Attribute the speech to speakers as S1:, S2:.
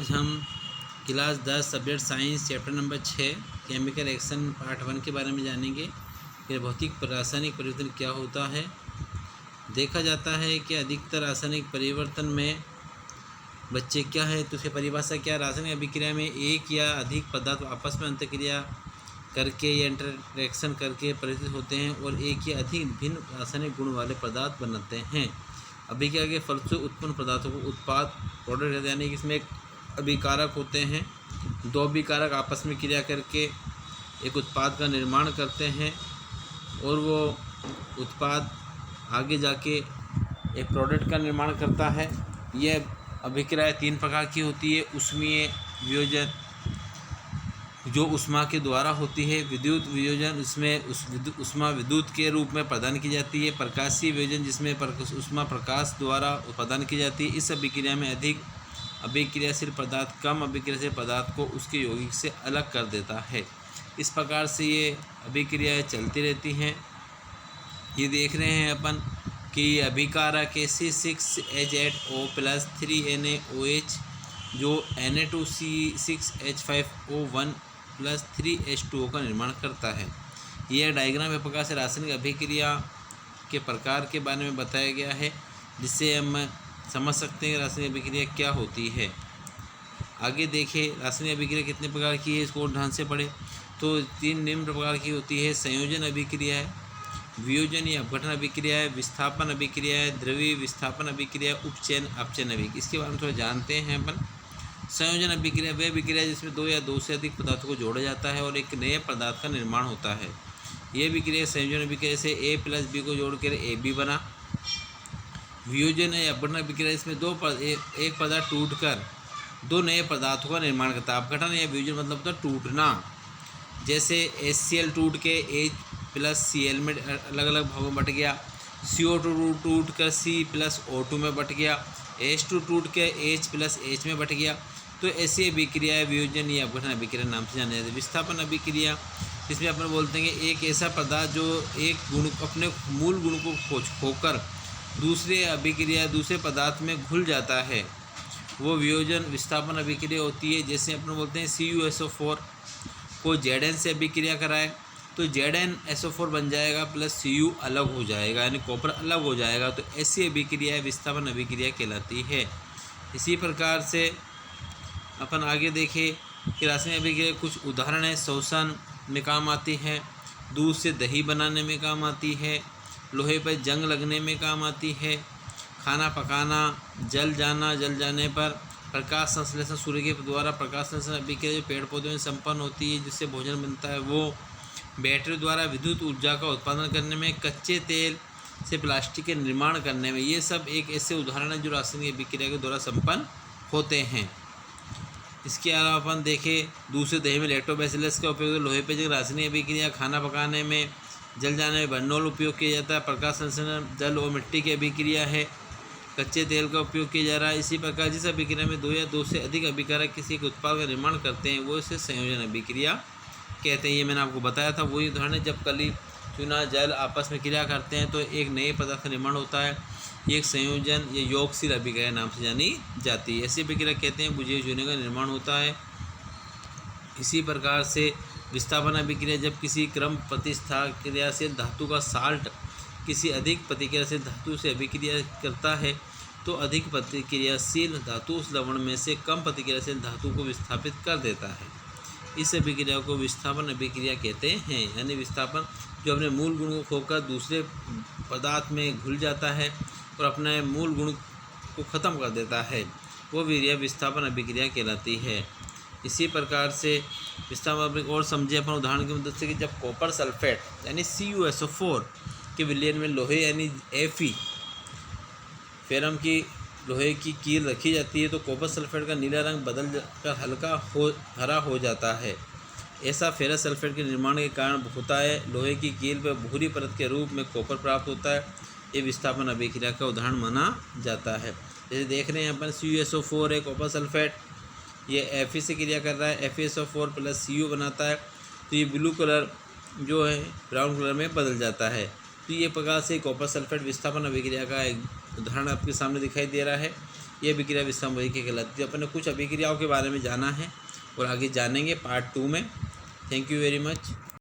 S1: आज हम class 10 subject science chapter number 6 chemical action part 1 के बारे में जानेंगे कि भौतिक रासायनिक परिवर्तन क्या होता है। देखा जाता है कि अधिकतर रासायनिक परिवर्तन में बच्चे क्या है तो उसकी परिभाषा क्या, रासायनिक अभिक्रिया में एक या अधिक पदार्थ आपस में अंतःक्रिया करके या इंटरैक्शन करके परिवर्तित होते हैं और एक या अधिक भिन्न रासायनिक गुण वाले पदार्थ बनाते हैं। अभिक्रिया के फल से उत्पन्न पदार्थों को उत्पाद प्रोडक्ट कहते हैं, यानी कि इसमें एक अभिकारक होते हैं। दो अभिकारक आपस में क्रिया करके एक उत्पाद का निर्माण करते हैं और वो उत्पाद आगे जाके एक प्रोडक्ट का निर्माण करता है। यह अभिक्रिया 3 प्रकार की होती है। ऊष्मीय वियोजन जो ऊष्मा के द्वारा होती है, विद्युत वियोजन इसमें ऊष्मा विद्युत के रूप में प्रदान की जाती है, प्रकाशीय वियोजन जिसमें ऊष्मा प्रकाश द्वारा प्रदान की जाती है। इस अभिक्रिया में अधिक अभिक्रियाशील पदार्थ कम अभिक्रियाशील पदार्थ को उसके यौगिक से अलग कर देता है। इस प्रकार से ये अभिक्रियाएं चलती रहती हैं। ये देख रहे हैं अपन कि अभिकारक C6H8O + 3NaOH जो Na2C6H5O1 + 3H2O का निर्माण करता है। यह डायग्राम इस प्रकार से रासायनिक अभिक्रिया के प्रकार के बारे में बताया गया है, जिससे हम समझ सकते हैं रासायनिक अभिक्रिया क्या होती है। आगे देखें रासायनिक अभिक्रिया कितने प्रकार की है, इसको ध्यान से पढ़ें। तो 3 निम्न प्रकार की होती है। संयोजन अभिक्रिया है, वियोजन या अपघटन अभिक्रिया है, विस्थापन अभिक्रिया है, द्रव्य विस्थापन अभिक्रिया, उपचयन अपचयन अभिक्रिया। इसके बारे में थोड़ा जानते हैं अपन। संयोजन अभिक्रिया वह अभिक्रिया जिसमें 2 या 2 से अधिक पदार्थों को जोड़ा जाता है और एक नए पदार्थ का निर्माण होता है। यह अभिक्रिया संयोजन अभिक्रिया से A + B को जोड़कर AB बना। वियोजन या अपघटन अभिक्रिया इसमें एक पदार्थ टूटकर 2 नए पदार्थों का निर्माण करता है। अपघटन या वियोजन मतलब होता है टूटना, जैसे HCl टूट के H + Cl में अलग अलग भागों में बट गया, CO2 टूट कर C + O2 में बट गया, H2 टूट के H + H में बट गया। तो ऐसी अभिक्रिया वियोजन या अपघटन अभिक्रिया नाम से जानी जाती है। विस्थापन अभिक्रिया इसमें अपन बोलते हैं कि एक ऐसा पदार्थ जो एक गुण अपने मूल गुण को खोकर दूसरे पदार्थ में घुल जाता है, वो वियोजन विस्थापन अभिक्रिया होती है। जैसे अपन बोलते हैं CuSO4 को Zn से अभिक्रिया कराए तो ZnSO4 बन जाएगा प्लस Cu अलग हो जाएगा, यानी कॉपर अलग हो जाएगा। तो ऐसी अभिक्रिया विस्थापन अभिक्रिया कहलाती है। इसी प्रकार से अपन आगे देखें कि रासायनिक अभिक्रिया कुछ उदाहरण है। शोषण में काम आती है, दूध से दही बनाने में काम आती है, लोहे पर जंग लगने में काम आती है, खाना पकाना, जल जाने पर प्रकाश संश्लेषण, सूर्य के द्वारा प्रकाश संश्लेषण अभिक्रिया जो पेड़ पौधों में संपन्न होती है जिससे भोजन बनता है, वो बैटरी द्वारा विद्युत ऊर्जा का उत्पादन करने में, कच्चे तेल से प्लास्टिक के निर्माण करने में। ये सब एक ऐसे उदाहरण है जो रासायनिक अभिक्रिया के द्वारा संपन्न होते हैं। इसके अलावा अपन देखें दूसरे दही में लैक्टोबैसिलस का उपयोग लोहे पे जंग, रासायनिक अभिक्रिया खाना पकाने में, जल जाने में बर्नॉल उपयोग किया जाता है। प्रकाश संश्लेषण जल और मिट्टी की अभिक्रिया है, कच्चे तेल का उपयोग किया जा रहा है। इसी प्रकार जिस अभिक्रिया में 2 या 2 से अधिक अभिकारक किसी एक उत्पाद का निर्माण करते हैं वो इसे संयोजन अभिक्रिया कहते हैं। ये मैंने आपको बताया था। वही उदाहरण है जब कली चूना जल आपस में क्रिया करते हैं तो एक नए पदार्थ का निर्माण होता है। ये एक संयोजन या योगशील अभिक्रिया नाम से जानी जाती है। ऐसी अभिक्रिया कहते हैं बुझे चूने का निर्माण होता है। इसी प्रकार से विस्थापन अभिक्रिया जब किसी क्रम प्रतिक्रियाशील धातु का साल्ट किसी अधिक प्रतिक्रियाशील धातु से अभिक्रिया करता है तो अधिक प्रतिक्रियाशील धातु उस लवण में से कम प्रतिक्रियाशील धातु को विस्थापित कर देता है। इस अभिक्रिया को विस्थापन अभिक्रिया कहते हैं। यानी विस्थापन जो अपने मूल गुण को खोकर दूसरे पदार्थ में घुल जाता है और अपने मूल गुण को ख़त्म कर देता है, वो क्रिया विस्थापन अभिक्रिया कहलाती है। इसी प्रकार से विस्थापन और समझे अपन उदाहरण की मदद से कि जब कॉपर सल्फेट यानी CuSO4 के विलयन में लोहे यानी Fe फेरम की लोहे की कील रखी जाती है तो कॉपर सल्फेट का नीला रंग बदल कर हरा हो जाता है। ऐसा फेरस सल्फेट के निर्माण के कारण होता है। लोहे की कील पर भूरी परत के रूप में कॉपर प्राप्त होता है। ये विस्थापन अभिक्रिया का उदाहरण माना जाता है। जैसे देख रहे हैं अपन CuSO4 है, कॉपर सल्फेट ये Fe से क्रिया कर रहा है, FeSO4 + Cu बनाता है तो ये ब्लू कलर जो है ब्राउन कलर में बदल जाता है। तो ये प्रकार से कॉपर सल्फेट विस्थापन अभिक्रिया का एक उदाहरण आपके सामने दिखाई दे रहा है। ये अभिक्रिया विषम वही के कहलाती है। अपन ने कुछ अभिक्रियाओं के बारे में जाना है और आगे जानेंगे पार्ट 2 में। Thank you very much.